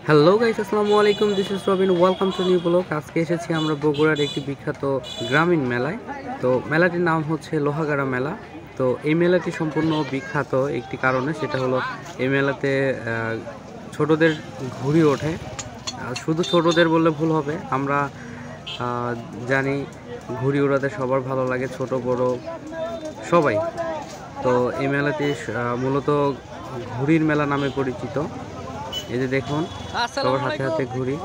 Hello guys, আসসালামু আলাইকুম। This is Robin, welcome to new blog. আজকে এসেছি আমরা বগুড়ার একটি বিখ্যাত গ্রামীণ মেলায়। তো মেলাটির নাম হচ্ছে লোহাগাড়া মেলা। তো এই মেলাটি সম্পূর্ণ বিখ্যাত একটি কারণে, সেটা হলো এই মেলাতে ছোটদের ঘুড়ি ওঠে। শুধু ছোটদের বললে ভুল হবে, আমরা জানি ঘুড়ি ওড়াতে সবার ভালো লাগে, ছোট বড় সবাই। তো এই মেলাটি মূলত ঘুড়ির মেলা নামে পরিচিত। এই যে দেখুন, সবার হাতে হাতে ঘুড়ি।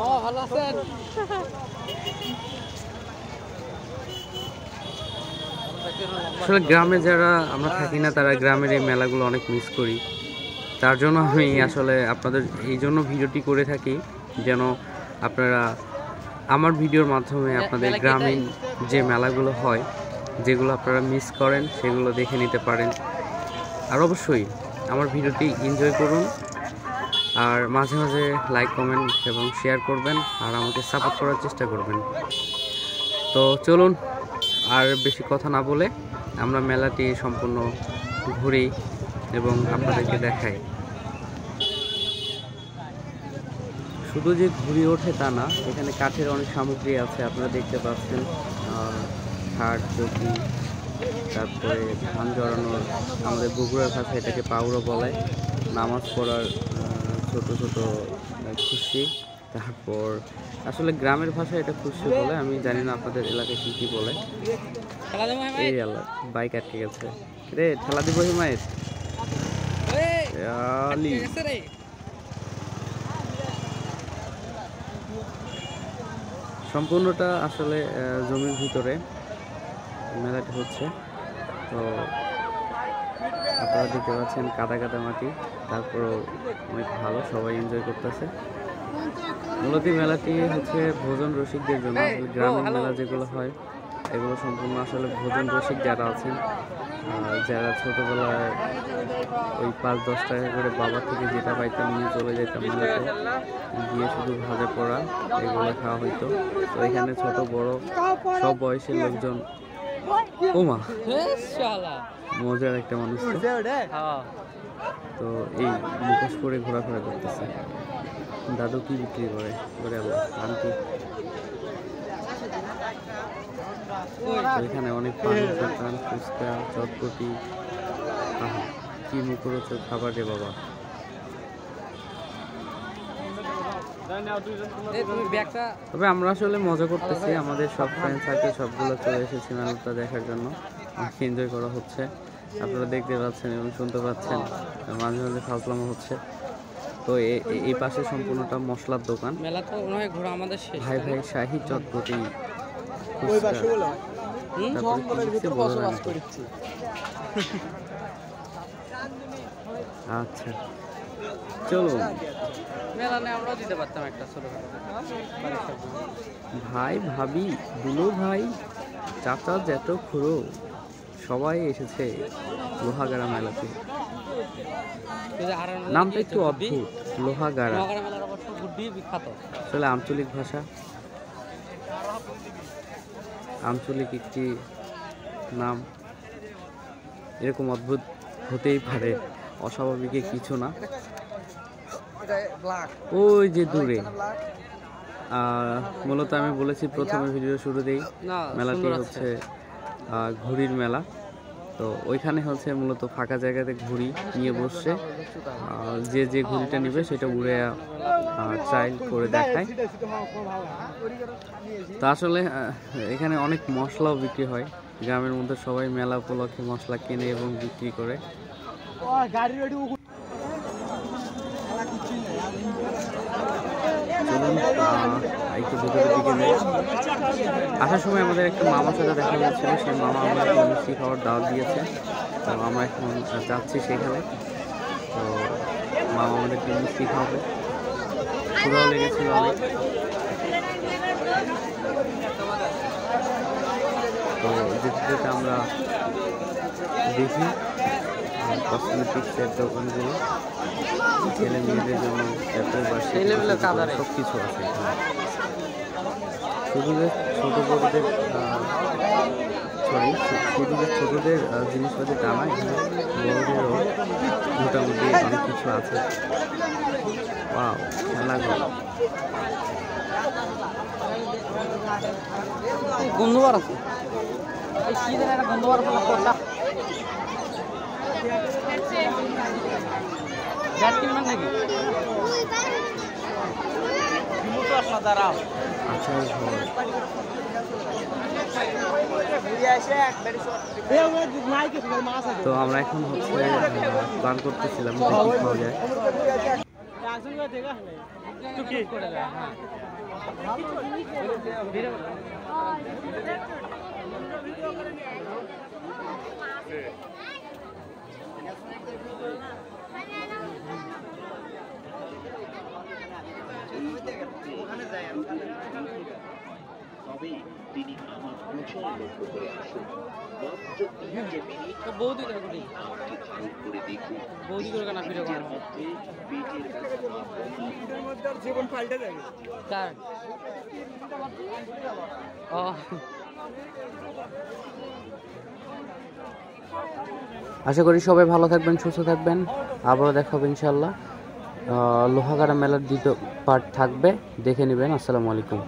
আসলে গ্রামে যারা আমরা থাকি না, তারা গ্রামের এই মেলাগুলো অনেক মিস করি। তার জন্য আমি আসলে আপনাদের এই জন্য ভিডিওটি করে থাকি, যেন আপনারা আমার ভিডিওর মাধ্যমে আপনাদের গ্রামীণ যে মেলাগুলো হয়, যেগুলো আপনারা মিস করেন, সেগুলো দেখে নিতে পারেন। আর অবশ্যই আমার ভিডিওটি এনজয় করুন, আর মাঝে মাঝে লাইক, কমেন্ট এবং শেয়ার করবেন, আর আমাকে সাপোর্ট করার চেষ্টা করবেন। তো চলুন, আর বেশি কথা না বলে আমরা মেলাটি সম্পূর্ণ ঘুরি এবং আপনাদেরকে দেখাই। শুধু যে ঘুড়ি ওঠে তা না, এখানে কাঠের অনেক সামগ্রী আছে, আপনারা দেখতে পাচ্ছেন। খাট, চৌকি, তারপরে ধান জড়ানোর, আমাদের বগুড়ার ভাষায় এটাকে পাউরো বলে, নামাজ পড়ার ছোট ছোট খুশি, তারপর আসলে গ্রামের ভাষায় এটা খুশি বলে, আমি জানি না আপনাদের এলাকায় কি কি বলে। এই আল্লাহ, বাইক আটকে গেছে রে, ঠেলা দিব হিমায়েত। সম্পূর্ণটা আসলে জমির ভিতরে মেলাটি হচ্ছে। তো আপনারা দেখতে পাচ্ছেন কাদা কাদা মাটি, তারপরও অনেক ভালো, সবাই এনজয় করতেছে। মূলত মেলাটি হচ্ছে ভোজন রসিকদের জন্য। গ্রামীণ মেলা যেগুলো হয়, এগুলো সম্পূর্ণ আসলে ভোজন রসিক যারা আছেন, যারা ছোটোবেলায় ওই 5-10 টাকা করে বাবা থেকে যেটা পাইতাম নিয়ে চলে যেতাম মেলাতে, গিয়ে শুধু ভাজা পোড়া এগুলো খাওয়া হইতো। তো এখানে ছোট বড় সব বয়সের লোকজন, ওমা মজার একটা মানুষ। তো এই মুখোশ করে ঘোরাফেরা করতেছে। দাদু কি বিক্রি করে আন্টি। এখানে অনেক পান, দোকান, ফুচকা, চটপটি, কি মুখরোচক খাবার রে বাবা। তবে আমরা আসলে মজা করতেছি, আমাদের সব ফ্রেন্ড সার্কেল সবগুলো চলে এসেছি মেলাটা দেখার জন্য। এনজয় করা হচ্ছে, আপনারা দেখতে পাচ্ছেন এবং শুনতে পাচ্ছেন, মাঝে মাঝে ফাজলামো হচ্ছে। তো এই পাশে সম্পূর্ণটা মশলার দোকান। ভাই ভাই শাহি, চটপটি, আচ্ছা চলুন। ভাই ভাবি দুলো ভাই চাচা জ্যাঠ খুড়ো সবাই এসেছে লোহাগাড়া মেলাতে। নামটা একটু অদ্ভুত, লোহাগাড়া। আসলে আঞ্চলিক ভাষা, আঞ্চলিক একটি নাম, এরকম অদ্ভুত হতেই পারে, অস্বাভাবিক কিছু না। ওই যে দূরে, মূলত আমি বলেছি প্রথমে ভিডিও শুরুতেই, মেলাটি হচ্ছে ঘুড়ির মেলা। তো ওইখানে হচ্ছে মূলত ফাঁকা জায়গাতে ঘুড়ি নিয়ে বসছে, যে যে ঘুড়িটা নেবে সেটা উড়ে ট্রায়াল করে দেখায়। তো আসলে এখানে অনেক মশলাও বিক্রি হয়। গ্রামের মধ্যে সবাই মেলা উপলক্ষে মশলা কেনে এবং বিক্রি করে। একটু ভিতরের দিকে নেই। আসার সময় আমাদের একটা মামার সাথে দেখা হয়েছিল, সেই মামা আমাদেরকে মিষ্টি খাওয়ার দাওয়াত দিয়েছে। তো আমরা এখন যাচ্ছি সেখানে। তো মামা আমাদেরকে মিষ্টি খাওয়াবে, ক্ষুধাও লেগেছিল অনেক। তো যেতে যেতে আমরা দেখি কসমেটিক্সের দোকানগুলো, ছেলে মেয়েদের জন্য সব কিছু আছে। শুধু যে ছোট বড়দের শুধু যে ছোটদের জিনিসপাতি তা না, এখানে বড়দেরও মোটামুটি অনেক কিছু আছে। ওয়াও, মেলাঘর। গন্ধবার আছে, এই শীতের একটা গন্ধবার ফেলা কোটা ব্যাট কিনবেন নাকি? দাঁড়াও, আচ্ছা তো আমরা এখন হচ্ছে প্ল্যান করতেছিলাম যে কি খাওয়া যায়। তবে তিনি আমার প্রচুর লক্ষ্য করে আসুন, বৌদি করে দেখুন বৌদি করে কেনা ফিরে নিজের মধ্যে পেটের জীবন পাল্টে যাবে। কার? ও আশা করি সবাই ভালো থাকবেন, সুস্থ থাকবেন। আবারও দেখা হবে ইনশাল্লাহ। লোহাগাড়া মেলার দ্বিতীয় পার্ট থাকবে, দেখে নেবেন। আসসালামু আলাইকুম।